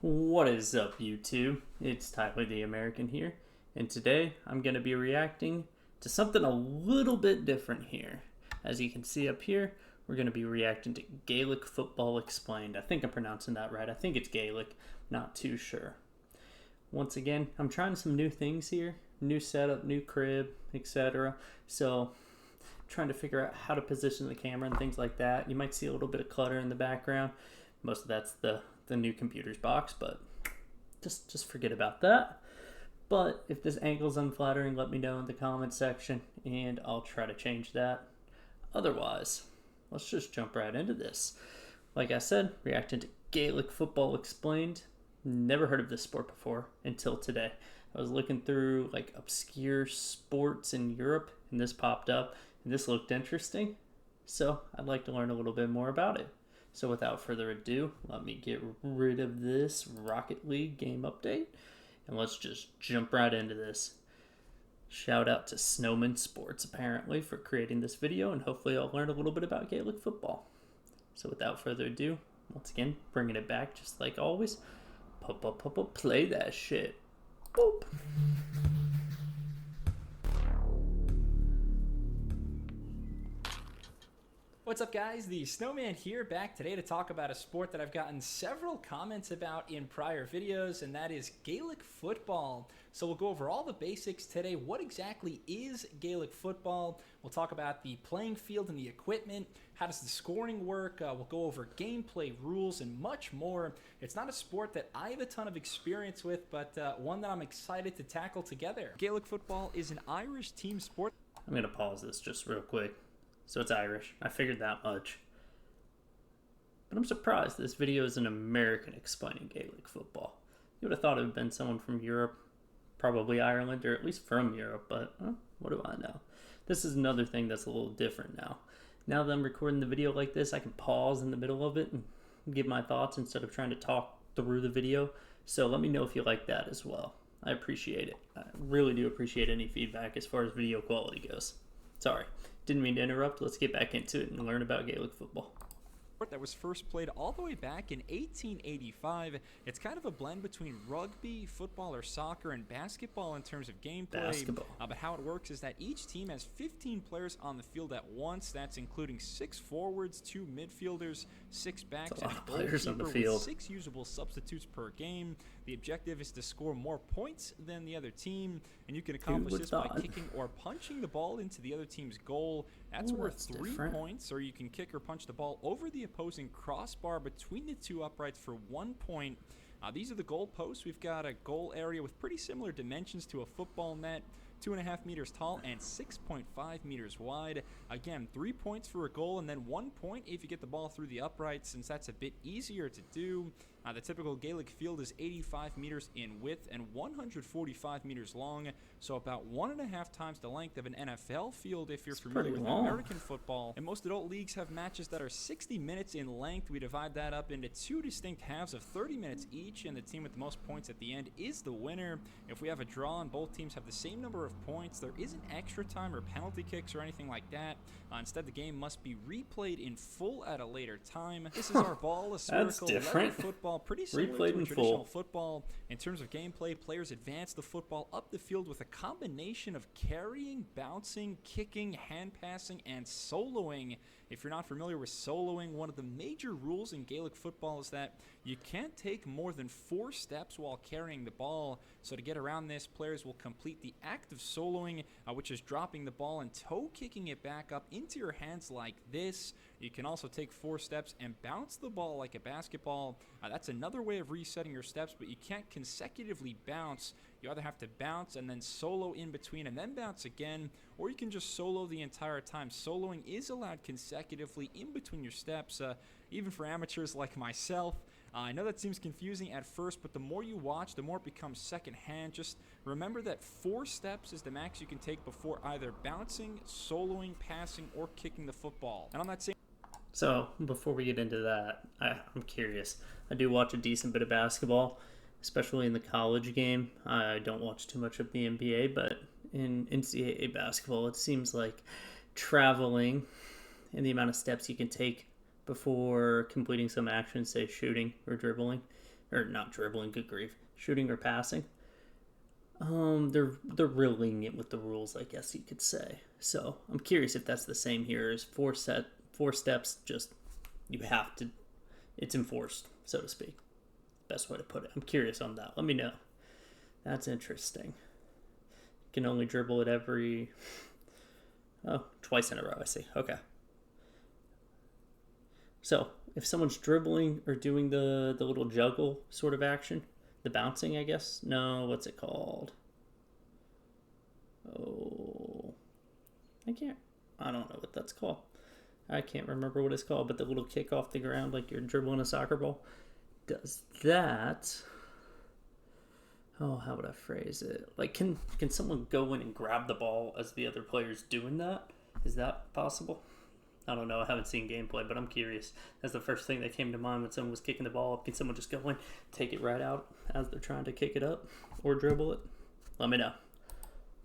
What is up, YouTube? It's Tyler the American here, and today I'm going to be reacting to something a little bit different here. As you can see up here, we're going to be reacting to Gaelic Football Explained. I think I'm pronouncing that right. I think it's Gaelic, not too sure. Once again, I'm trying some new things here. New setup, new crib, etc. So, trying to figure out how to position the camera and things like that. You might see a little bit of clutter in the background. Most of that's the new computer's box, but just forget about that. But if this angle's unflattering, let me know in the comment section and I'll try to change that. Otherwise, let's just jump right into this. Like I said, reacting to Gaelic Football Explained. Never heard of this sport before until today. I was looking through like obscure sports in Europe and this popped up and this looked interesting. So I'd like to learn a little bit more about it. So without further ado, let me get rid of this Rocket League game update and let's just jump right into this. Shout out to Snowman Sports apparently for creating this video, and hopefully I'll learn a little bit about Gaelic football. So without further ado, once again, bringing it back just like always, play that shit. Boop. What's up, guys? The Snowman here, back today to talk about a sport that I've gotten several comments about in prior videos, and that is Gaelic football. So we'll go over all the basics today. What exactly is Gaelic football? We'll talk about the playing field and the equipment. How does the scoring work? We'll go over gameplay rules and much more. It's not a sport that I have a ton of experience with, but one that I'm excited to tackle together. Gaelic football is an Irish team sport. I'm going to pause this just real quick. So it's Irish. I figured that much. But I'm surprised this video is an American explaining Gaelic football. You would have thought it would have been someone from Europe, probably Ireland, or at least from Europe, but what do I know? This is another thing that's a little different now. Now that I'm recording the video like this, I can pause in the middle of it and give my thoughts instead of trying to talk through the video. So let me know if you like that as well. I appreciate it. I really do appreciate any feedback as far as video quality goes. Sorry, didn't mean to interrupt. Let's get back into it and learn about Gaelic football. That was first played all the way back in 1885. It's kind of a blend between rugby, football, or soccer, and basketball in terms of gameplay. Basketball. But how it works is that each team has 15 players on the field at once. That's including 6 forwards, 2 midfielders, 6 backs, and a players on the goalkeeper field. with 6 usable substitutes per game. The objective is to score more points than the other team, and you can accomplish this by kicking or punching the ball into the other team's goal. That's worth 3 points, or you can kick or punch the ball over the opposing crossbar between the 2 uprights for 1 point. These are the goal posts. We've got a goal area with pretty similar dimensions to a football net, 2.5 meters tall and 6.5 meters wide. Again, 3 points for a goal and then 1 point if you get the ball through the upright, since that's a bit easier to do. The typical Gaelic field is 85 meters in width and 145 meters long, so about 1.5 times the length of an NFL field if you're familiar with American football. And most adult leagues have matches that are 60 minutes in length. We divide that up into 2 distinct halves of 30 minutes each, and the team with the most points at the end is the winner. If we have a draw and both teams have the same number of points, there isn't extra time or penalty kicks or anything like that. Instead, the game must be replayed in full at a later time. This is our ball, a spherical leather football, pretty similar to a traditional football. In terms of gameplay, players advance the football up the field with a combination of carrying, bouncing, kicking, hand passing, and soloing. If you're not familiar with soloing, one of the major rules in Gaelic football is that you can't take more than 4 steps while carrying the ball. So to get around this, players will complete the act of soloing, which is dropping the ball and toe kicking it back up into your hands like this. You can also take 4 steps and bounce the ball like a basketball. That's another way of resetting your steps, but you can't consecutively bounce. You either have to bounce and then solo in between and then bounce again, or you can just solo the entire time. Soloing is allowed consecutively in between your steps, even for amateurs like myself. I know that seems confusing at first, but the more you watch, the more it becomes secondhand. Just remember that 4 steps is the max you can take before either bouncing, soloing, passing, or kicking the football. And on that same... So, before we get into that, I'm curious. I do watch a decent bit of basketball, especially in the college game. I don't watch too much of the NBA, but in NCAA basketball, it seems like traveling and the amount of steps you can take before completing some action, say shooting or dribbling, or not dribbling, good grief, shooting or passing. They're real lenient with the rules, I guess you could say. So I'm curious if that's the same here. Is four steps, just you have to, it's enforced, so to speak. Best way to put it. I'm curious on that. Let me know. That's interesting. You can only dribble it twice in a row. I see. Okay. So if someone's dribbling or doing the little juggle sort of action, the bouncing, I guess. No, what's it called? Oh, I don't know what that's called. I can't remember what it's called, but the little kick off the ground like you're dribbling a soccer ball. Does that... Oh, how would I phrase it? Like, can someone go in and grab the ball as the other player's doing that? Is that possible? I don't know. I haven't seen gameplay, but I'm curious. That's the first thing that came to mind when someone was kicking the ball up. Can someone just go in, take it right out as they're trying to kick it up or dribble it? Let me know.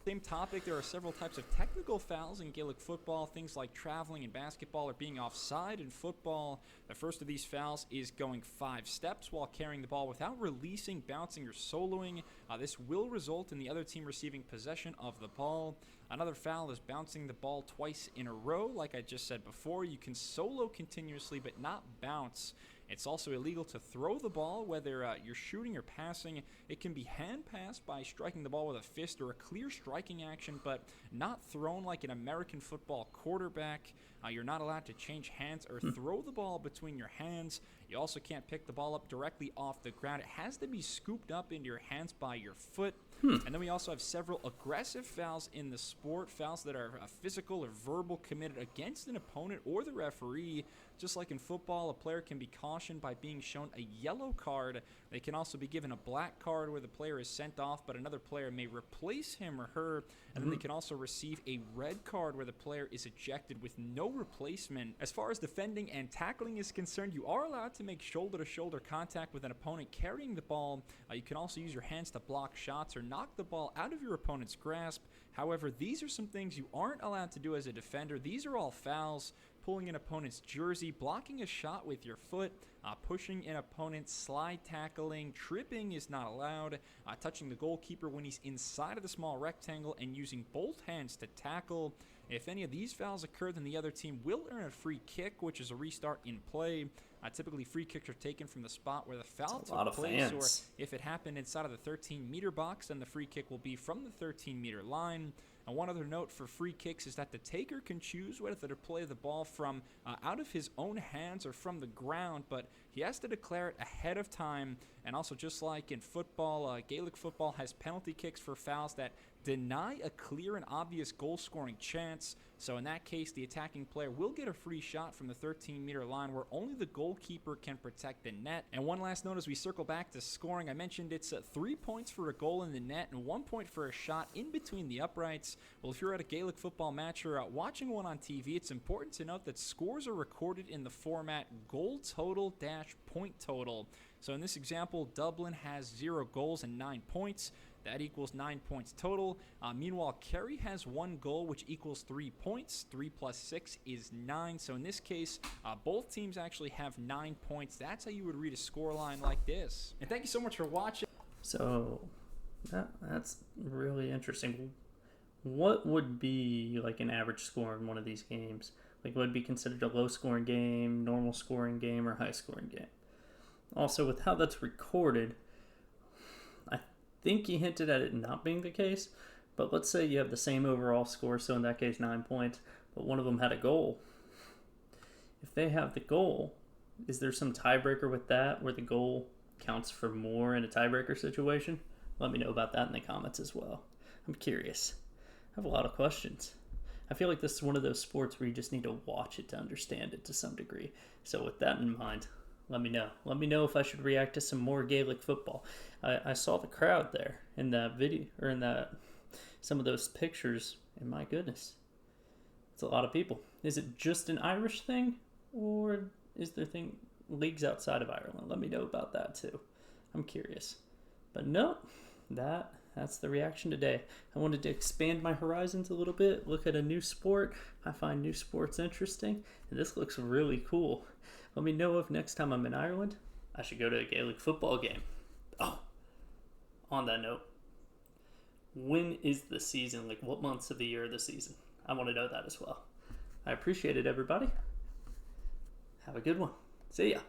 Same topic, there are several types of technical fouls in Gaelic football. Things like traveling in basketball or being offside in football. The first of these fouls is going 5 steps while carrying the ball without releasing, bouncing, or soloing. This will result in the other team receiving possession of the ball. Another foul is bouncing the ball twice in a row. Like I just said before, you can solo continuously but not bounce. It's also illegal to throw the ball, whether you're shooting or passing. It can be hand passed by striking the ball with a fist or a clear striking action, but not thrown like an American football quarterback. You're not allowed to change hands or throw the ball between your hands. You also can't pick the ball up directly off the ground. It has to be scooped up into your hands by your foot. And then we also have several aggressive fouls in the sport, fouls that are physical or verbal committed against an opponent or the referee. Just like in football, a player can be cautioned by being shown a yellow card. They can also be given a black card where the player is sent off, but another player may replace him or her. And then they can also receive a red card where the player is ejected with no replacement. As far as defending and tackling is concerned, you are allowed to make shoulder-to-shoulder contact with an opponent carrying the ball. You can also use your hands to block shots or knock the ball out of your opponent's grasp. However, these are some things you aren't allowed to do as a defender. These are all fouls. Pulling an opponent's jersey, blocking a shot with your foot, pushing an opponent, slide tackling, tripping is not allowed, touching the goalkeeper when he's inside of the small rectangle, and using both hands to tackle. If any of these fouls occur, then the other team will earn a free kick, which is a restart in play. Typically, free kicks are taken from the spot where the foul took place, or if it happened inside of the 13-meter box, then the free kick will be from the 13-meter line. And one other note for free kicks is that the taker can choose whether to play the ball from out of his own hands or from the ground, but he has to declare it ahead of time. And also, just like in football, Gaelic football has penalty kicks for fouls that deny a clear and obvious goal-scoring chance. So in that case, the attacking player will get a free shot from the 13-meter line where only the goalkeeper can protect the net. And one last note as we circle back to scoring, I mentioned it's 3 points for a goal in the net and 1 point for a shot in between the uprights. Well, if you're at a Gaelic football match or watching one on TV, it's important to note that scores are recorded in the format goal total - point total. So in this example, Dublin has 0 goals and 9 points. That equals 9 points total. Meanwhile, Kerry has 1 goal, which equals 3 points. 3 plus 6 is 9. So in this case, both teams actually have 9 points. That's how you would read a scoreline like this. And thank you so much for watching. So that's really interesting. What would be like an average score in one of these games? Like, would it be considered a low-scoring game, normal scoring game, or high-scoring game? Also, with how that's recorded, I think you hinted at it not being the case, but let's say you have the same overall score, so in that case 9 points, but one of them had a goal. If they have the goal, is there some tiebreaker with that where the goal counts for more in a tiebreaker situation? Let me know about that in the comments as well. I'm curious. I have a lot of questions. I feel like this is one of those sports where you just need to watch it to understand it to some degree. So with that in mind, let me know. Let me know if I should react to some more Gaelic football. I saw the crowd there in that video, or in that some of those pictures, and my goodness, it's a lot of people. Is it just an Irish thing, or is there leagues outside of Ireland? Let me know about that too. I'm curious. But no, that's the reaction today. I wanted to expand my horizons a little bit, look at a new sport. I find new sports interesting, and this looks really cool. Let me know if next time I'm in Ireland, I should go to a Gaelic football game. Oh, on that note, when is the season? Like, what months of the year are the season? I want to know that as well. I appreciate it, everybody. Have a good one. See ya.